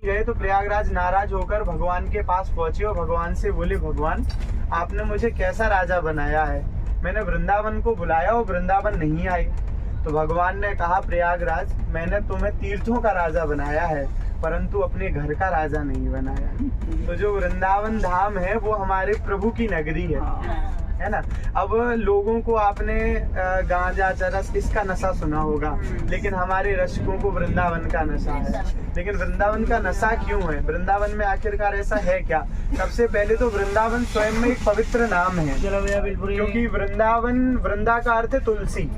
गए तो प्रयागराज नाराज होकर भगवान के पास पहुंचे और भगवान से बोले, भगवान आपने मुझे कैसा राजा बनाया है, मैंने वृंदावन को बुलाया और वृंदावन नहीं आए। तो भगवान ने कहा, प्रयागराज मैंने तुम्हें तीर्थों का राजा बनाया है परंतु अपने घर का राजा नहीं बनाया। तो जो वृंदावन धाम है वो हमारे प्रभु की नगरी है ना। अब लोगों को आपने गांजा चरस इसका नशा सुना होगा, लेकिन हमारे रसिकों को वृंदावन का नशा है। लेकिन वृंदावन का नशा क्यों है, वृंदावन में आखिरकार ऐसा है क्या? सबसे पहले तो वृंदावन स्वयं में एक पवित्र नाम है, क्योंकि वृंदावन, वृंदा का अर्थ है तुलसी,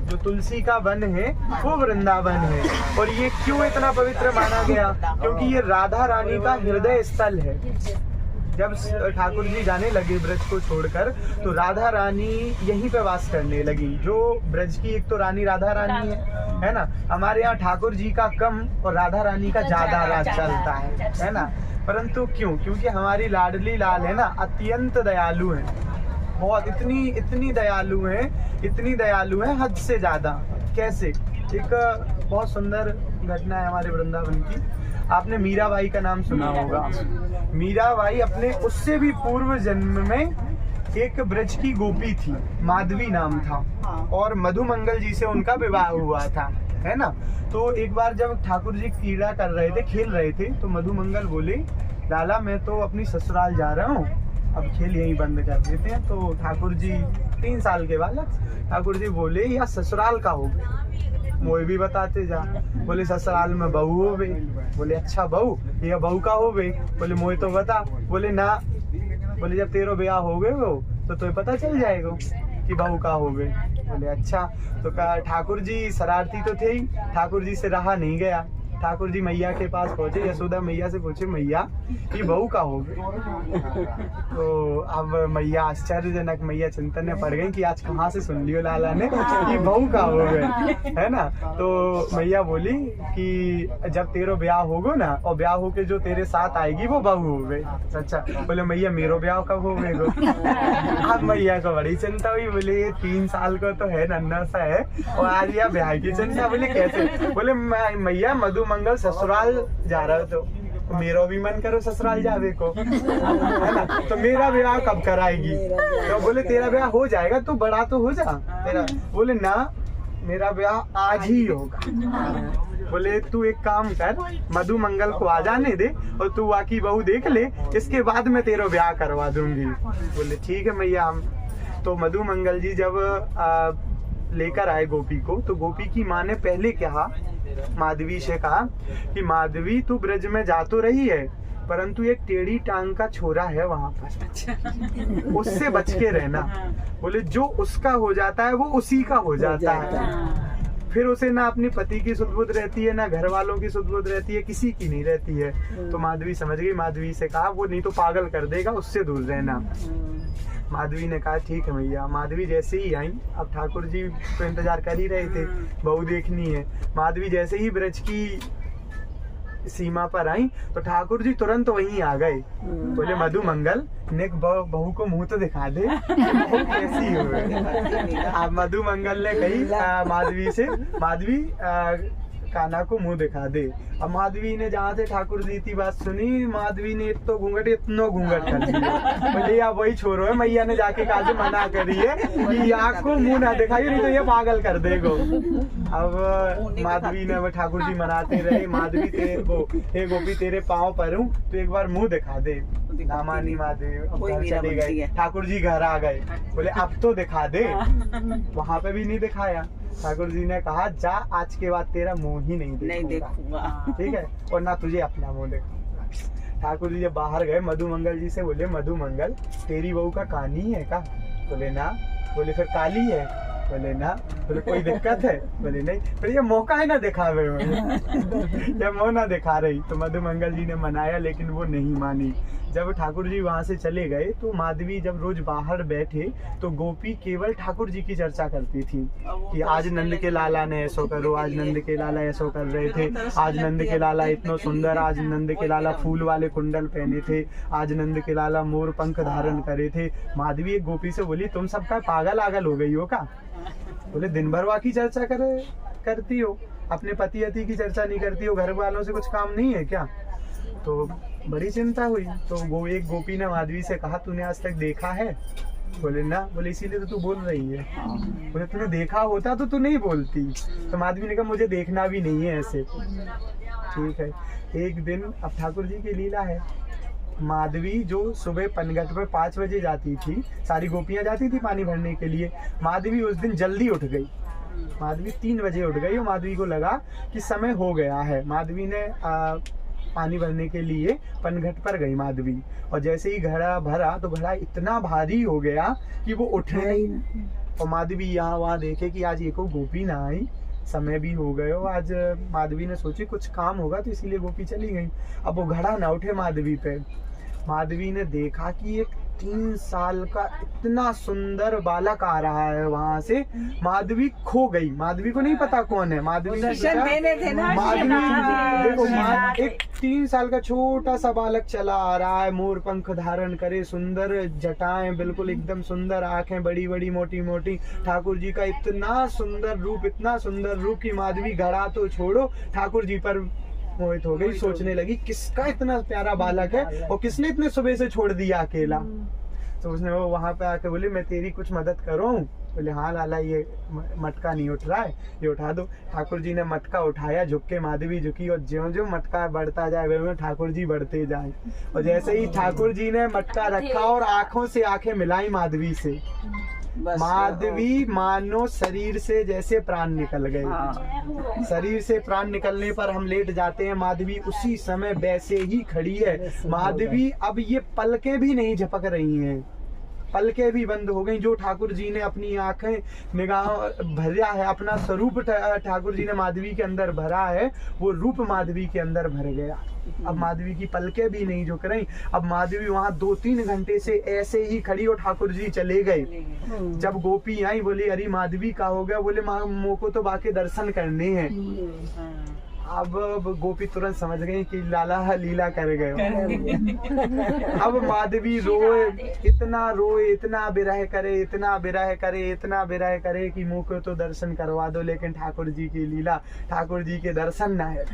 जो तुलसी का वन है वो वृंदावन है। और ये क्यों इतना पवित्र माना गया? क्योंकि ये राधा रानी का हृदय स्थल है। जब ठाकुर जी जाने लगे ब्रज को छोड़कर तो राधा रानी यहीं पे वास करने लगी। जो ब्रज की एक तो रानी राधा रानी है ना। हमारे यहाँ ठाकुर जी का कम और राधा रानी का ज्यादा राज चलता है ना। परंतु क्यों? क्योंकि हमारी लाडली लाल है ना, अत्यंत दयालु है, बहुत इतनी दयालु है, इतनी दयालु है हद से ज्यादा। कैसे? एक बहुत सुंदर घटना है हमारे वृंदावन की। आपने मीराबाई का नाम सुना होगा। मीराबाई अपने उससे भी पूर्व जन्म में एक ब्रज की गोपी थी, माधवी नाम था, और मधुमंगल जी से उनका विवाह हुआ था, है ना। तो एक बार जब ठाकुर जी क्रीड़ा कर रहे थे, खेल रहे थे, तो मधुमंगल बोले, लाला मैं तो अपनी ससुराल जा रहा हूँ, अब खेल यहीं बंद कर देते हैं। तो ठाकुर जी 3 साल के बालक, ठाकुर जी बोले, या ससुराल का हो गए, मोए भी बताते जा। बोले ससुराल में बहू हो गई। बोले अच्छा बहू, ये बहू का हो गई? बोले मोए तो बता। बोले ना। बोले जब तेरो ब्याह हो गए वो तो तुम्हें पता चल जाएगा कि बहू का हो गई। बोले अच्छा। तो कहा, ठाकुर जी शरारती तो थे ही, ठाकुर जी से रहा नहीं गया। ठाकुर जी मैया के पास पहुंचे, यशोदा मैया से पूछे, मैया ये बहू का हो गई? तो अब मैया आश्चर्यजनक, मैया चिंतन में पड़ गई कि आज कहाँ से सुन लियो लाला ने कि बहू का हो गए, है ना। तो मैया बोली कि जब तेरो ब्याह होगो ना, और ब्याह होके जो तेरे साथ आएगी वो बहू हो गई। अच्छा। बोले मैया मेरो ब्याह कब हो गए? अब मैया को बड़ी चिंता हुई। बोले ये 3 साल का तो है, नन्हा सा है, और आज यह ब्याह की चिंता। बोले कैसे? बोले मैया मधुमंगल ससुराल जा रहा तो मेरा भी मन करो ससुराल जावे को, है ना। तो मेरा ब्याह कब कराएगी? तो बोले तेरा ब्याह हो जाएगा, तो बड़ा तो हो जा तेरा। बोले ना, मेरा ब्याह आज ही होगा। बोले तू एक काम कर, मधुमंगल को आ जाने दे और तू वाकी बहू देख ले, इसके बाद मैं तेरा ब्याह करवा दूंगी। बोले ठीक है मैया। तो मधुमंगल जी जब लेकर आए गोपी को, तो गोपी की माँ ने पहले कहा, माधवी से कहा कि माधवी तू ब्रज में जा तो रही है, परंतु एक टेढ़ी टांग का छोरा है वहां पर, उससे बच के रहना। बोले जो उसका हो जाता है वो उसी का हो जाता है, फिर उसे ना अपनी पति की सुध-बुध रहती है, ना घर वालों की सुध-बुध रहती है, किसी की नहीं रहती है। तो माधवी समझ गई, माधवी से कहा वो नहीं तो पागल कर देगा, उससे दूर रहना। माधवी ने कहा ठीक है भैया। माधवी जैसे ही आई, अब ठाकुर जी तो इंतजार कर ही रहे थे, बहू देखनी है। माधवी जैसे ही ब्रज की सीमा पर आई तो ठाकुर जी तुरंत वहीं आ गए। बोले मधुमंगल नेक बहू को मुंह तो दिखा दे, बहू कैसी हो? अब मधुमंगल ने कही माधवी से, माधवी कान्हा को मुंह दिखा दे। अब माधवी ने जहाँ से ठाकुर जी की बात सुनी, माधवी ने इतनो घूंघट कर दिया। बोले या वही छोरो है, मैया ने जाके कहा से मना करी है कि आँख को मुंह ना दिखाइए, नहीं तो ये पागल कर देगो। अब माधवी ने, ठाकुर जी मनाते रहे, माधवी तेरे को, हे गोपी तेरे पाँव पर हूँ, तो एक बार मुंह दिखा दे। ना मानी माधवी, अब घर चले गए। ठाकुर जी घर आ गए, बोले अब तो दिखा दे। वहाँ पे भी नहीं दिखाया। ठाकुर जी ने कहा जा, आज के बाद तेरा मुंह ही नहीं देखूंगा, ठीक है, और ना तुझे अपना मुंह देखूंगा। ठाकुर जी जब बाहर गए, मधुमंगल जी से बोले, मधुमंगल तेरी बहू का कानी है का? बोले ना। बोले फिर काली है? बोले ना। बोले कोई दिक्कत है? बोले नहीं। फिर ये मौका है ना दिखावे में, जब मुँह ना दिखा रही। तो मधुमंगल जी ने मनाया, लेकिन वो नहीं मानी। जब ठाकुर जी वहां से चले गए तो माधवी जब रोज बाहर बैठे तो गोपी केवल ठाकुर जी की चर्चा करती थी कि आज नंद के लाला ने ऐसो करो, आज नंद के लाला ऐसो कर रहे थे, आज नंद के लाला इतना सुंदर, आज नंद के लाला फूल वाले कुंडल पहने थे, आज नंद के लाला मोर पंख धारण करे थे। माधवी एक गोपी से बोली, तुम सबका पागल आगल हो गई हो का? बोले दिन भर वाकी चर्चा करती हो। अपने पति अति की चर्चा नहीं करती हो, घर वालों से कुछ काम नहीं है क्या? तो बड़ी चिंता हुई। तो वो एक गोपी ने माधवी से कहा, तूने आज तक देखा है? बोले ना। बोले इसीलिए तो तू बोल रही है। बोले तूने देखा होता तो तू नहीं बोलती। तो माधवी ने कहा मुझे देखना भी नहीं है ऐसे। ठीक है। एक दिन अब ठाकुर जी की लीला है, माधवी जो सुबह पनघट पर 5 बजे जाती थी, सारी गोपियां जाती थी पानी भरने के लिए, माधवी उस दिन जल्दी उठ गई। माधवी 3 बजे उठ गई और माधवी को लगा कि समय हो गया है। माधवी ने पानी भरने के लिए पनघट पर गई माधवी, और जैसे ही घड़ा भरा तो घड़ा इतना भारी हो गया कि वो उठ नहीं। और माधवी यहाँ वहाँ देखे कि आज एको गोपी ना आई, समय भी हो गए। आज माधवी ने सोची कुछ काम होगा, तो इसीलिए गोपी चली गई। अब वो घड़ा ना उठे माधवी पे। माधवी ने देखा कि एक 3 साल का इतना सुंदर बालक आ रहा है वहां से। माधवी खो गई, माधवी को नहीं पता कौन है। माधवी ने सोचा, देखो एक 3 साल का छोटा सा बालक चला आ रहा है, मोर पंख धारण करे, सुंदर जटाएं, बिल्कुल एकदम सुंदर आंखें, बड़ी बड़ी मोटी मोटी, ठाकुर जी का इतना सुंदर रूप, इतना सुंदर रूप कि माधवी घड़ा तो छोड़ो, ठाकुर जी पर मोहित हो गई। सोचने लगी किसका इतना प्यारा बालक है और किसने इतने सुबह से छोड़ दिया अकेला। तो उसने वो वहां पे आके बोली मैं तेरी कुछ मदद करूं? बोले हाँ लाला, ये मटका नहीं उठ रहा है, ये उठा दो। ठाकुर जी ने मटका उठाया, झुक के माधवी झुकी, और ज्यों ज्यों मटका बढ़ता जाए वह ठाकुर जी बढ़ते जाए। और जैसे ही ठाकुर जी ने मटका रखा और आंखों से आंखें मिलाई माधवी से, माधवी मानो शरीर से जैसे प्राण निकल गए। शरीर से प्राण निकलने पर हम लेट जाते हैं, माधवी उसी समय वैसे ही खड़ी है। माधवी अब ये पलकें भी नहीं झपक रही हैं, पलकें भी बंद हो गई। जो ठाकुर जी ने अपनी आंखें निगाह भरा है, अपना स्वरूप ठाकुर जी ने माधवी के अंदर भरा है, वो रूप माधवी के अंदर भर गया। अब माधवी की पलकें भी नहीं झुक रही। अब माधवी वहां 2-3 घंटे से ऐसे ही खड़ी और ठाकुर जी चले गए। जब गोपी आई, बोली अरे माधवी का हो गया? बोले मोह को तो बाकी दर्शन करने हैं। अब गोपी तुरंत समझ गई कि लाला लीला कर गए। अब माधवी रोए, इतना रोए, इतना विरह करे, इतना विरह करे, इतना विरह करे कि मुँह को तो दर्शन करवा दो, लेकिन ठाकुर जी की लीला, ठाकुर जी के दर्शन ना है।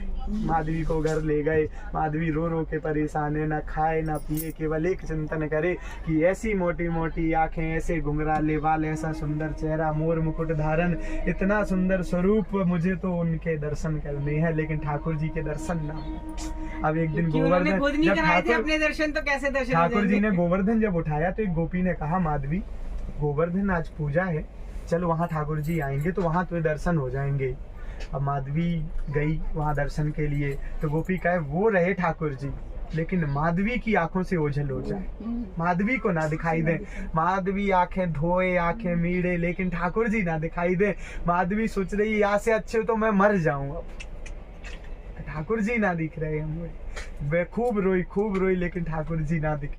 माधवी को घर ले गए। माधवी रो रो के परेशान है, ना खाए ना पिए, केवल एक चिंतन करे कि ऐसी मोटी मोटी आंखें, ऐसे घुंघराले बाल, ऐसा सुंदर चेहरा, मोर मुकुट धारण, इतना सुंदर स्वरूप, मुझे तो उनके दर्शन करने हैं, लेकिन ठाकुर जी के दर्शन ना। अब एक दिन गोवर्धन, जब अपने दर्शन तो कैसे दर्शन, ठाकुर जी ने गोवर्धन जब उठाया तो एक गोपी ने कहा माधवी गोवर्धन आज पूजा है, चल वहाँ ठाकुर जी आएंगे तो वहाँ तुम्हें दर्शन हो जाएंगे। अब माधवी गई वहाँ दर्शन के लिए, तो गोपी कहे वो रहे ठाकुर जी, लेकिन माधवी की आंखों से ओझल हो जाए, माधवी को ना दिखाई दे। माधवी आंखें धोए, आंखें मीड़े, लेकिन ठाकुर जी ना दिखाई दे। माधवी सोच रही यहाँ से अच्छे तो मैं मर जाऊं, ठाकुर जी ना दिख रहे हैं मुझे। वे खूब रोई, लेकिन ठाकुर जी ना दिखे।